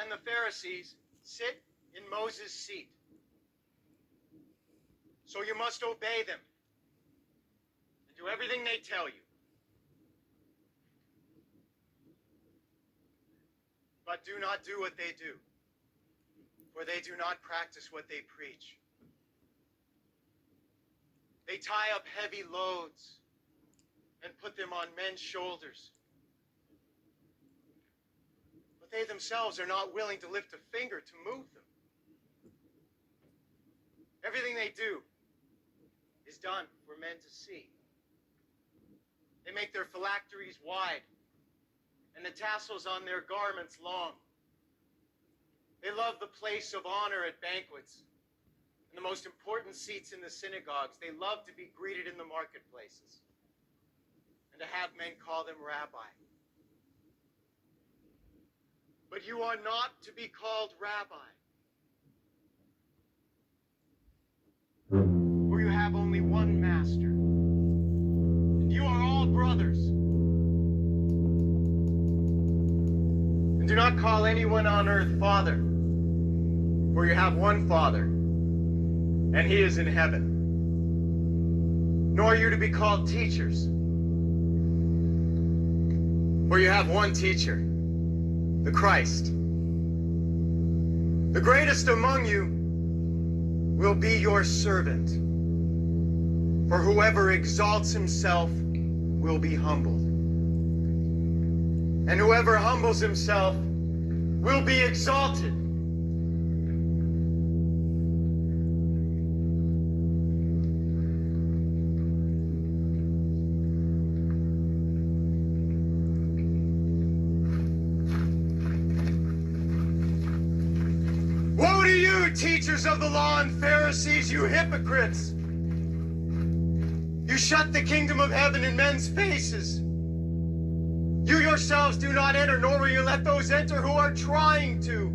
and the Pharisees sit in Moses' seat. So you must obey them and do everything they tell you. But do not do what they do, for they do not practice what they preach. They tie up heavy loads and put them on men's shoulders. But they themselves are not willing to lift a finger to move them. Everything they do is done for men to see. They make their phylacteries wide and the tassels on their garments long. They love the place of honor at banquets and the most important seats in the synagogues. They love to be greeted in the marketplaces and to have men call them rabbi. But you are not to be called rabbi, for you have only one master, and you are all brothers. And do not call anyone on earth Father, for you have one Father, and he is in heaven. Nor are you to be called teachers, for you have one teacher, the Christ. The greatest among you will be your servant. For whoever exalts himself will be humbled, and whoever humbles himself will be exalted. Woe to you, teachers of the law and Pharisees, you hypocrites! You shut the kingdom of heaven in men's faces. You yourselves do not enter, nor will you let those enter who are trying to.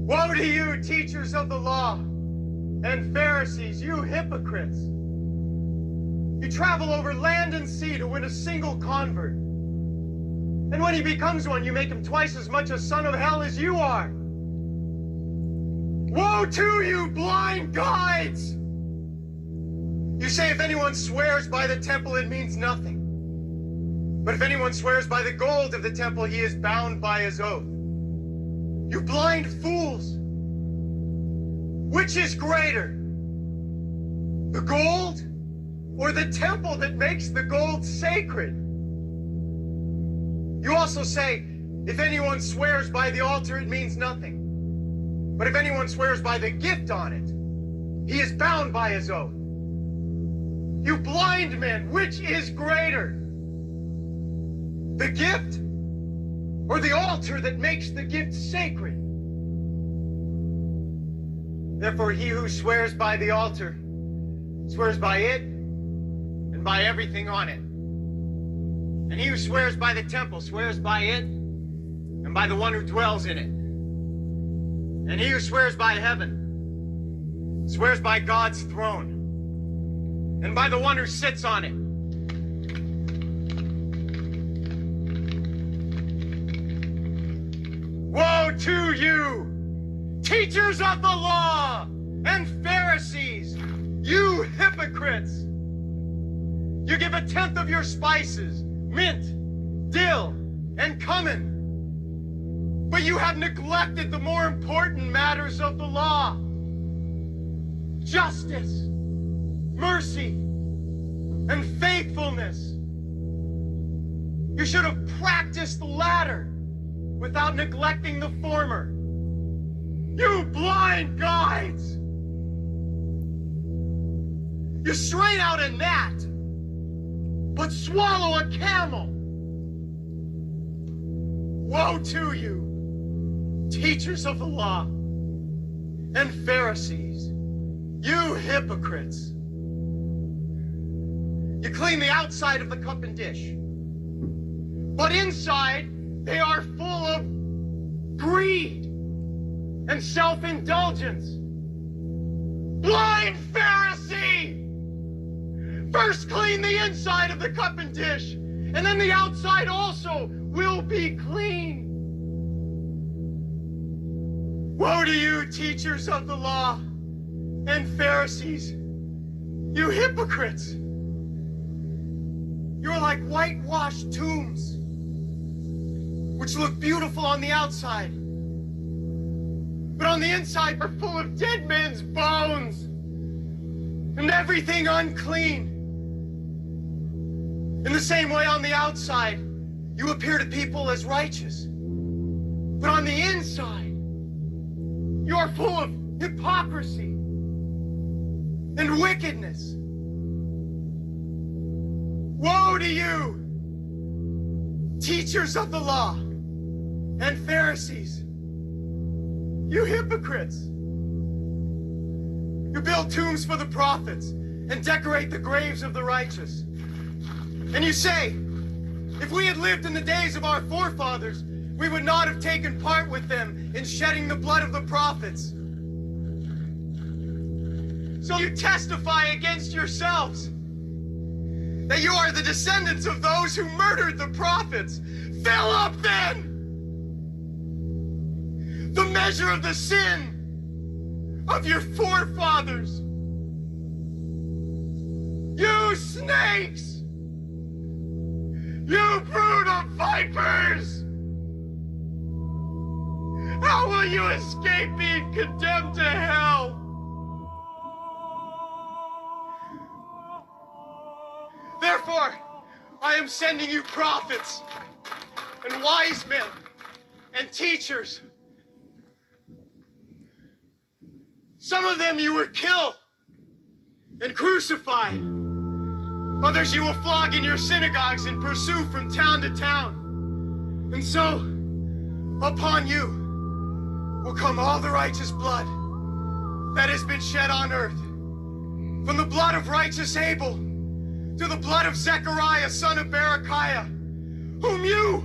Woe to you, teachers of the law and Pharisees, you hypocrites! You travel over land and sea to win a single convert. And when he becomes one, you make him twice as much a son of hell as you are. Woe to you, blind guides! You say if anyone swears by the temple, it means nothing. But if anyone swears by the gold of the temple, he is bound by his oath. You blind fools! Which is greater, the gold or the temple that makes the gold sacred? You also say, if anyone swears by the altar, it means nothing. But if anyone swears by the gift on it, he is bound by his oath. You blind men, which is greater, the gift or the altar that makes the gift sacred? Therefore, he who swears by the altar swears by it and by everything on it. And he who swears by the temple swears by it and by the one who dwells in it. And he who swears by heaven swears by God's throne and by the one who sits on it. Woe to you, teachers of the law and Pharisees, you hypocrites! You give 1/10 of your spices, mint, dill, and cumin, but you have neglected the more important matters of the law: justice, mercy, and faithfulness. You should have practiced the latter without neglecting the former. You blind guides! You strain out a gnat, but swallow a camel. Woe to you, teachers of the law and Pharisees, you hypocrites! You clean the outside of the cup and dish, but inside they are full of greed and self-indulgence. Blind Pharisee! First clean the inside of the cup and dish, and then the outside also will be clean. Woe to you, teachers of the law and Pharisees, you hypocrites! You're like whitewashed tombs, which look beautiful on the outside, but on the inside are full of dead men's bones and everything unclean. In the same way, on the outside, you appear to people as righteous, but on the inside, you are full of hypocrisy and wickedness. Woe to you, teachers of the law and Pharisees, you hypocrites! You build tombs for the prophets and decorate the graves of the righteous. And you say, if we had lived in the days of our forefathers, we would not have taken part with them in shedding the blood of the prophets. So you testify against yourselves that you are the descendants of those who murdered the prophets. Fill up then the measure of the sin of your forefathers. You snakes! You brood of vipers! How will you escape being condemned to hell? Therefore, I am sending you prophets and wise men and teachers. Some of them you will kill and crucify. Others you will flog in your synagogues and pursue from town to town. And so, upon you will come all the righteous blood that has been shed on earth. From the blood of righteous Abel to the blood of Zechariah, son of Berechiah, whom you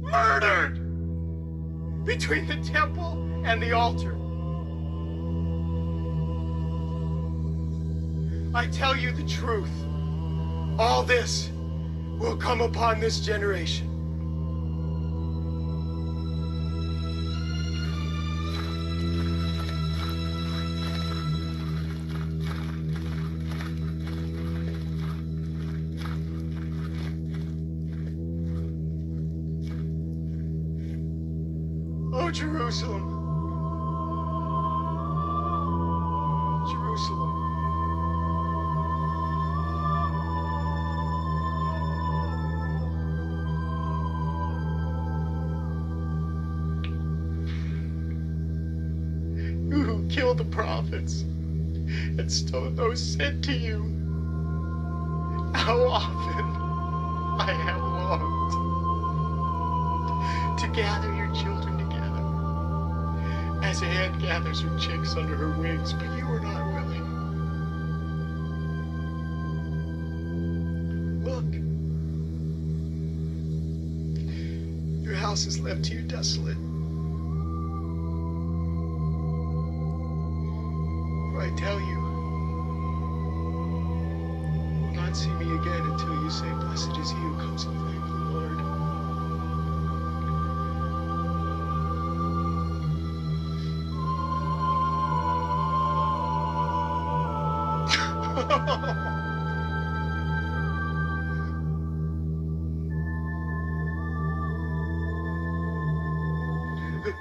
murdered between the temple and the altar. I tell you the truth, all this will come upon this generation. Oh, Jerusalem, Jerusalem, you who killed the prophets and stoned those sent to you, how often I have longed to gather your children as a hen gathers her chicks under her wings, but you were not willing. Look, your house is left to you desolate. For I tell you, you will not see me again until you say, blessed is he who comes in the name of the Lord. Good.